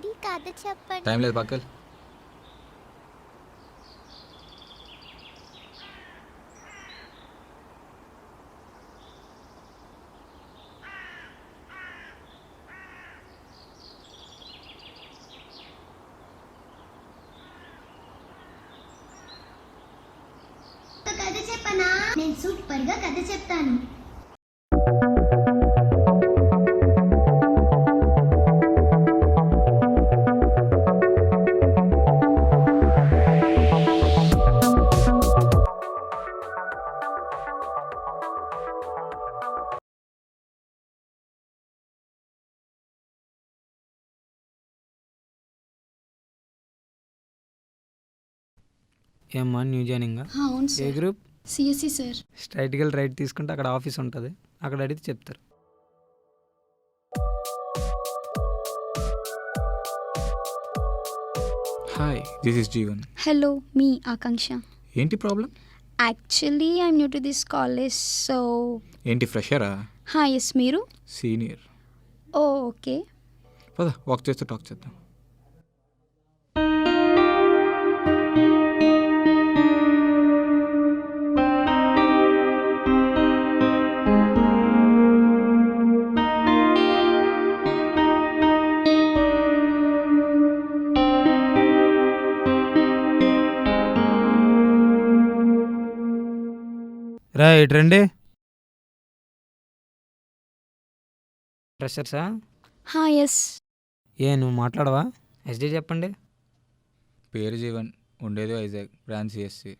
Daddy కథ చెప్పండి. Time లేదు పక్కల్. కథ చెప్పనా? నేను సూపర్ గా కథ చెప్తాను. ఏమ్మా న్యూ జాయినింగ్? అవును ఏ సార్. గ్రూప్? CSC sir. స్ట్రైట్కి వెళ్ళి రైట్ తీసుకుంటే అక్కడ ఆఫీస్ ఉంటుంది, అక్కడ అడిగితే చెప్తారు. Hi, this is Jeevan. Hello, మీ ఆకాంక్ష. ఏంటి problem? Actually I'm new to this college, so. ఏంటి ఫ్రెషరా? ఎస్, మీరు? సీనియర్. ఓకే. పద వాక్ చేస్తూ టాక్ చేద్దాం. రైట్ రండి. ఫ్రెషర్సా? ఎస్. నువ్వు మాట్లాడవా? ఎస్డీ చెప్పండి. పేరు జీవన్, ఉండేది వైజాగ్, బ్రాంచ్ సిఎస్సి.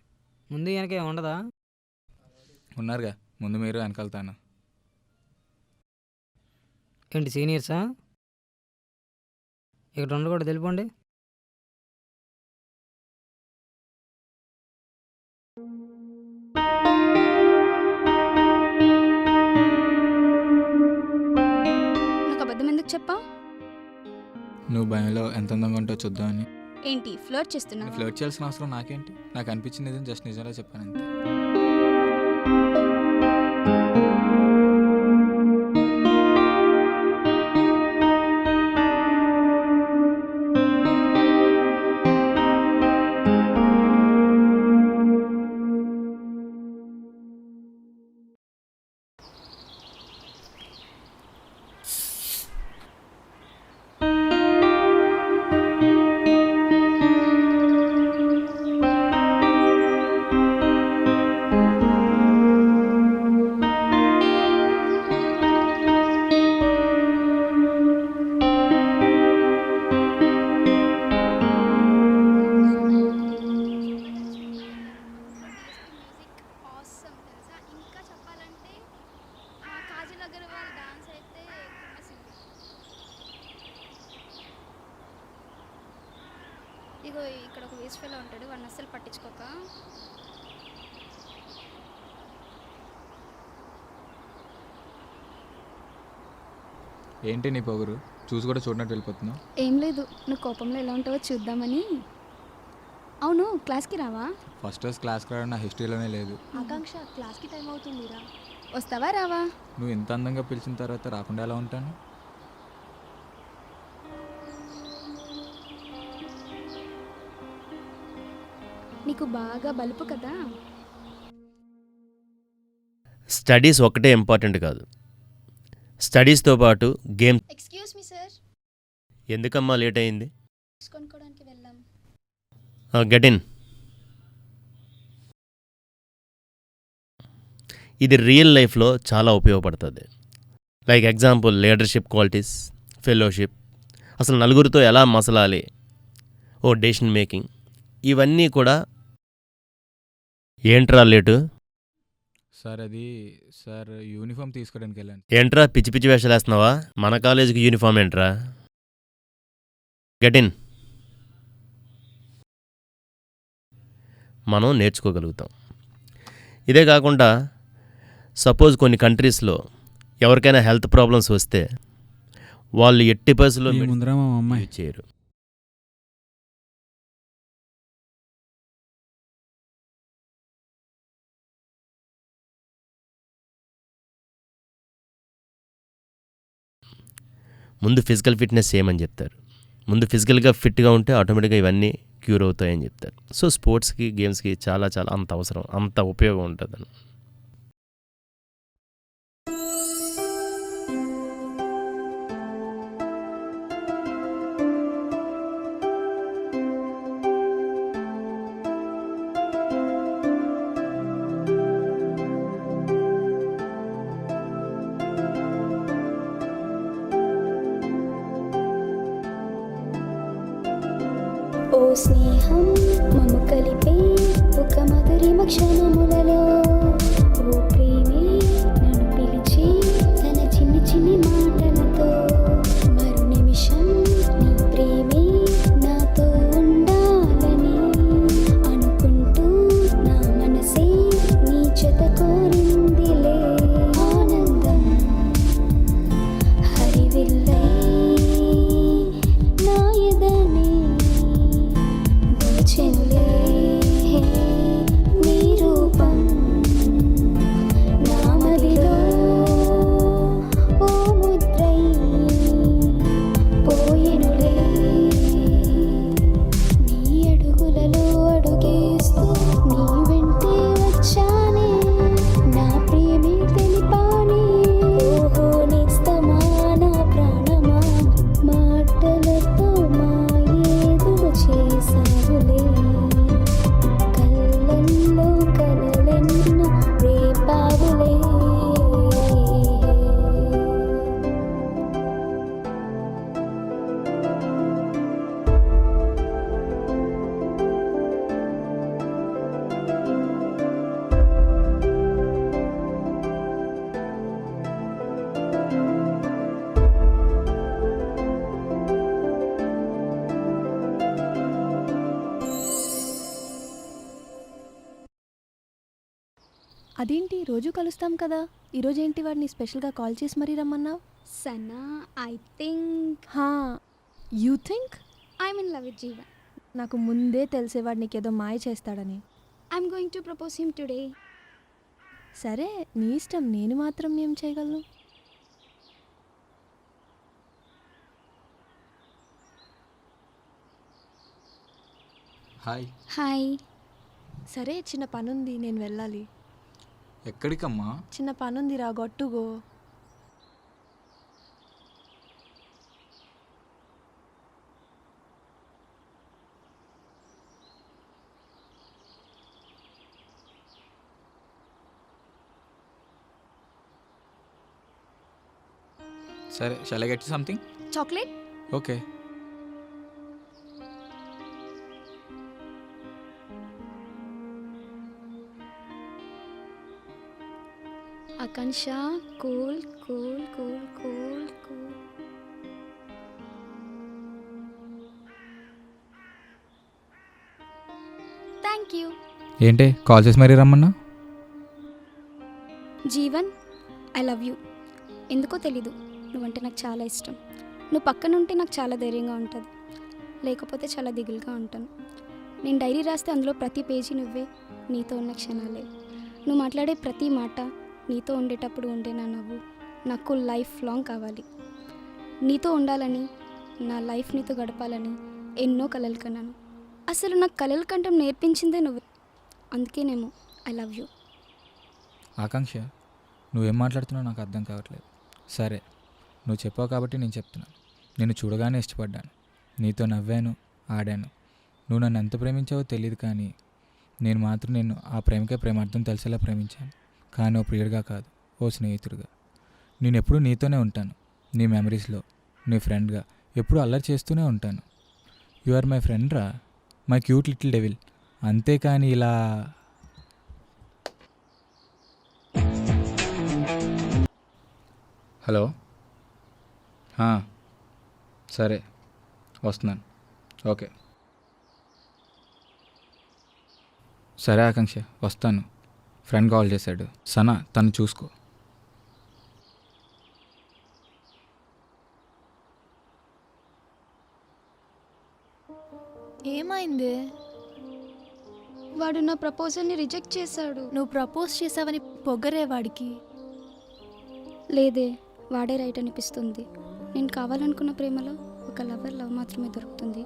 ముందు వెనక ఏమి ఉండదా? ఉన్నారుగా, ముందు మీరు వెనకాలతాను. ఏంటి సీనియర్సా? ఇక్కడ ఉండకూడదు, తెలిపండి. నాకు అబద్ధం ఎందుకు చెప్పా? నువ్వు భయంలో ఎంత అందంగా ఉంటో చూద్దామని. ఏంటి ఫ్లర్ట్ చేస్తున్నా? ఫ్లర్ట్ చేయాల్సిన అవసరం నాకేంటి? నాకు అనిపించింది నిజం, జస్ట్ నిజంగా చెప్పాను అంతే. ఇగో ఇక్కడ ఒక వేస్ట్ ఫెలో ఉంటాడు, వాడిని అస్సలు పట్టించుకోక. ఏంటి నీ పొగరు? చూసి కూడా చూడనట్టు వెళ్ళిపోతున్నావు. ఏం లేదు, నువ్వు కోపంలో ఎలా ఉంటావో చూద్దామని. అవును, క్లాస్కి రావా? ఫస్ట్ రోజు క్లాస్కి రావడం నా హిస్టరీలోనే లేదు. ఆకాంక్ష, క్లాస్కి టైం అవుతుందిరా, వస్తావా రావా? నువ్వు ఇంత అందంగా పిలిచిన తర్వాత రాకుండా ఎలా ఉంటాను? నీకు బాగా బలుపు కదా. స్టడీస్ ఒక్కటే ఇంపార్టెంట్ కాదు, స్టడీస్తో పాటు గేమ్. Excuse me sir. ఎందుకమ్మా లేట్ అయింది? కొనుక్కోవడానికి వెళ్ళాం. Get in. ఇది రియల్ లైఫ్లో చాలా ఉపయోగపడుతుంది. Like example leadership qualities, fellowship, అసలు నలుగురితో ఎలా మసలాలి, డెసిషన్ మేకింగ్, ఇవన్నీ కూడా. ఏంట్రా లేటు? సార్ యూనిఫామ్ తీసుకోవడానికి వెళ్ళాను. ఏంట్రా పిచ్చి పిచ్చి వేషాలు వేస్తున్నావా? మన కాలేజీకి యూనిఫామ్ ఏంట్రా? Get in. మనం నేర్చుకోగలుగుతాం. ఇదే కాకుండా సపోజ్ కొన్ని కంట్రీస్లో ఎవరికైనా హెల్త్ ప్రాబ్లమ్స్ వస్తే వాళ్ళు 80% యూజ్ చేయరు. ముందు ఫిజికల్ ఫిట్నెస్ చేయమని చెప్తారు. ముందు ఫిజికల్గా ఫిట్గా ఉంటే ఆటోమేటిక్గా ఇవన్నీ క్యూర్ అవుతాయని చెప్తారు. సో స్పోర్ట్స్కి గేమ్స్కి చాలా చాలా అంత అవసరం, అంత ఉపయోగం ఉంటుంది. ఓ స్నేహం మము కలిపే ఒక మధురిమ క్షణములలో, ఓ ప్రేమే నన్ను పిలిచి తన చిన్ని చిన్ని మాటలతో, మరు నిమిషం నీ ప్రేమే నాతో ఉండాలని అనుకుంటూ నా మనసే నీ జత కోరిందిలే. ఆనందం హరివిల్లై నా ఎదనే చెనులే నీ రూపం నా మదిలో ఓ ముద్రై పోయెనులే. నీ అడుగులలో అడుగేస్తూ నీ వెంటే వచ్చానే, నా ప్రేమే తెలిపానే. ఓహో నేస్తమా నా ప్రాణమా, మాటలతో మాయేదులు చేసావులే. కళ్ళల్లో కలలెన్నో రేపావులే. అదేంటి రోజు కలుస్తాం కదా, ఈరోజు ఏంటి వాడిని స్పెషల్గా కాల్ చేసి మరీ రమ్మన్నావు? సన్నా, ఐ థింక్ హా, you think? I'm in love with Jeevan. నాకు ముందే తెలిసేవాడు నీకేదో మాయ చేస్తాడని. I'm going to propose him today. సరే నీ ఇష్టం, నేను మాత్రం ఏం చేయగలను? హాయ్. హాయ్. సరే చిన్న పనుంది, నేను వెళ్ళాలి. ఎక్కడికమ్మా? చిన్న పనుంది రా, గొట్టుగో. సరే, shall I get you something? Chocolate? Okay. Akanksha, cool cool cool cool cool. Thank you. ఏంటి కాల్ చేసి మరీ రమ్మన్నా? Jeevan, I love you. ఎందుకో తెలీదు, నువ్వంటే నాకు చాలా ఇష్టం. నువ్వు పక్కన ఉంటే నాకు చాలా ధైర్యంగా ఉంటుంది, లేకపోతే చాలా దిగులుగా ఉంటాను. నేను డైరీ రాస్తే అందులో ప్రతి పేజీ నువ్వే, నీతో ఉన్న క్షణాలే. నువ్వు మాట్లాడే ప్రతి మాట, నీతో ఉండేటప్పుడు ఉండే నా నవ్వు నాకు లైఫ్ లాంగ్ కావాలి. నీతో ఉండాలని, నా లైఫ్ నీతో గడపాలని ఎన్నో కలలు కన్నాను. అసలు నాకు కలలు కంటం నేర్పించిందే నువ్వు. అందుకేనేమో ఐ లవ్ యూ. ఆకాంక్ష, నువ్వేం మాట్లాడుతున్నావు నాకు అర్థం కావట్లేదు. సరే, నువ్వు చెప్పావు కాబట్టి నేను చెప్తున్నాను. నేను చూడగానే ఇష్టపడ్డాను, నీతో నవ్వాను, ఆడాను. నువ్వు నన్ను ఎంత ప్రేమించావో తెలియదు, కానీ నేను మాత్రం నిన్ను ఆ ప్రేమకే ప్రేమార్థం తెలిసేలా ప్రేమించాను. కానీ ఓ ప్రియుడిగా కాదు, ఓ స్నేహితుడిగా. నేను ఎప్పుడూ నీతోనే ఉంటాను, నీ మెమరీస్లో, నీ ఫ్రెండ్గా ఎప్పుడూ అల్లరి చేస్తూనే ఉంటాను. యు ఆర్ మై ఫ్రెండ్ రా, మై క్యూట్ లిటిల్ డెవిల్. అంతేకాని ఇలా హలో. సరే వస్తున్నాను. ఓకే సరే ఆకాంక్ష, వస్తాను. ఫ్రెండ్ కాల్ చేశాడు, సనా, తను చూసుకో. ఏమైంది? వాడు నా ప్రపోజల్ని రిజెక్ట్ చేశాడు. నువ్వు ప్రపోజ్ చేసావని పొగరే వాడికి. లేదే, వాడే రైట్ అనిపిస్తుంది. నేను కావాలనుకున్న ప్రేమలో ఒక లవ్ మాత్రమే దొరుకుతుంది.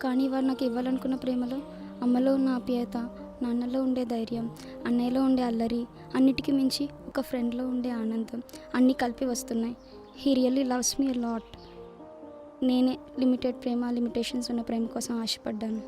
కానీ వారు నాకు ఇవ్వాలనుకున్న ప్రేమలో అమ్మలో ఉన్న ఆప్యాయత, నాన్నలో ఉండే ధైర్యం, అన్నయ్యలో ఉండే అల్లరి, అన్నిటికీ మించి ఒక ఫ్రెండ్లో ఉండే ఆనందం అన్నీ కలిపి వస్తున్నాయి. He really loves me lot. నేనే లిమిటెడ్ ప్రేమ, లిమిటేషన్స్ ఉన్న ప్రేమ కోసం ఆశపడ్డాను.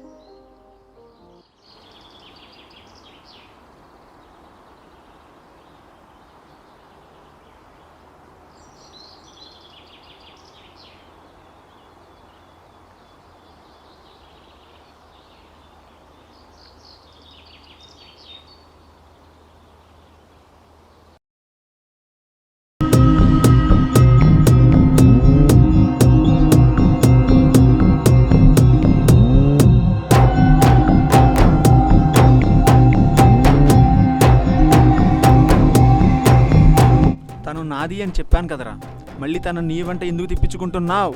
తను నాది అని చెప్పాను కదరా, మళ్ళీ తను నీ వెంట ఎందుకు తిప్పించుకుంటున్నావు?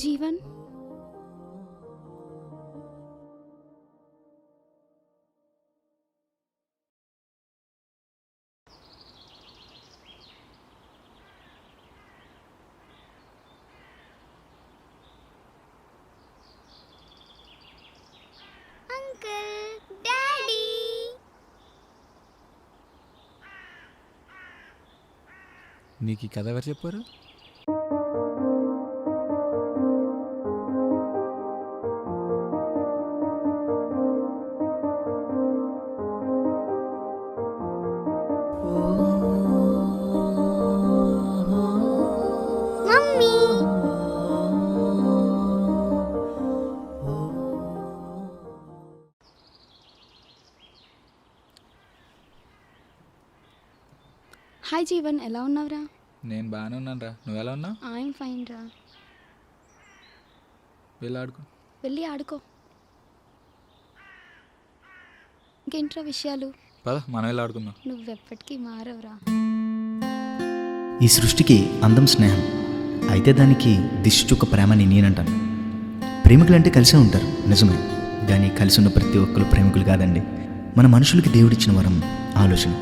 Jeevan, uncle, daddy. నీకు ఈ కథ ఎవరు చెప్పారు? మమ్మీ. హాయ్ జీవన్, ఎలా ఉన్నావురా? నేను బాగానే ఉన్నాను రా. నువ్వు ఎలా ఉన్నావు? ఐఎమ్ ఫైన్ రా. వెళ్ళి ఆడుకో. వెళ్ళి ఆడుకో. ఇంకేంట్రా విషయాలు? పద మనం వెళ్ళి ఆడుకుందాం. నువ్వెప్పటికీ మారవురా. ఈ సృష్టికి అందం స్నేహం, అయితే దానికి దిష్టి చుక్క ప్రేమని నేనంటాను. ప్రేమికులంటే కలిసే ఉంటారు నిజమే, కానీ కలిసి ఉన్న ప్రతి ఒక్కరు ప్రేమికులు కాదండి. మన మనుషులకి దేవుడిచ్చిన వరం ఆలోచన.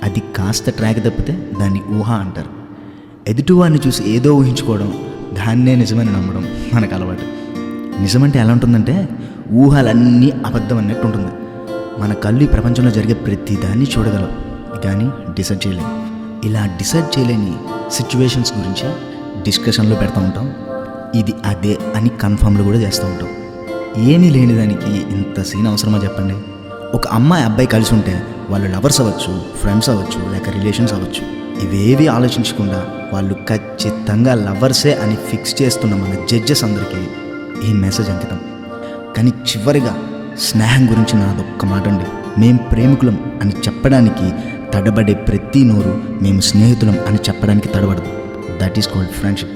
అది కాస్త ట్రాక్ తప్పితే దాన్ని ఊహ అంటారు. ఎదుటివాడిని చూసి ఏదో ఊహించుకోవడం, దాన్నే నిజమని నమ్మడం మనకు అలవాటు. నిజమంటే ఎలా ఉంటుందంటే ఊహలన్నీ అబద్ధం అన్నట్టు ఉంటుంది. మన కళ్ళు ఈ ప్రపంచంలో జరిగే ప్రతి దాన్ని చూడగలవు, కానీ డిసైడ్ చేయలేము. ఇలా డిసైడ్ చేయలేని సిచ్యువేషన్స్ గురించి డిస్కషన్లో పెడతా ఉంటాం. ఇది అదే అని కన్ఫర్మ్లు కూడా చేస్తూ ఉంటాం. ఏమీ లేని దానికి ఇంత సీన్ అవసరమా చెప్పండి? ఒక అమ్మాయి అబ్బాయి కలిసి ఉంటే వాళ్ళు లవర్స్ అవ్వచ్చు, ఫ్రెండ్స్ అవ్వచ్చు, లేక రిలేషన్స్ అవ్వచ్చు. ఇవేవి ఆలోచించకుండా వాళ్ళు ఖచ్చితంగా లవర్సే అని ఫిక్స్ చేస్తున్న మన జడ్జెస్ అందరికీ ఈ మెసేజ్ అంకితం. కానీ చివరిగా స్నేహం గురించి నాదొక్క మాట అండి. మేం ప్రేమికులం అని చెప్పడానికి తడబడే ప్రతి నోరు మేము స్నేహితులం అని చెప్పడానికి తడబడదు. That is called friendship.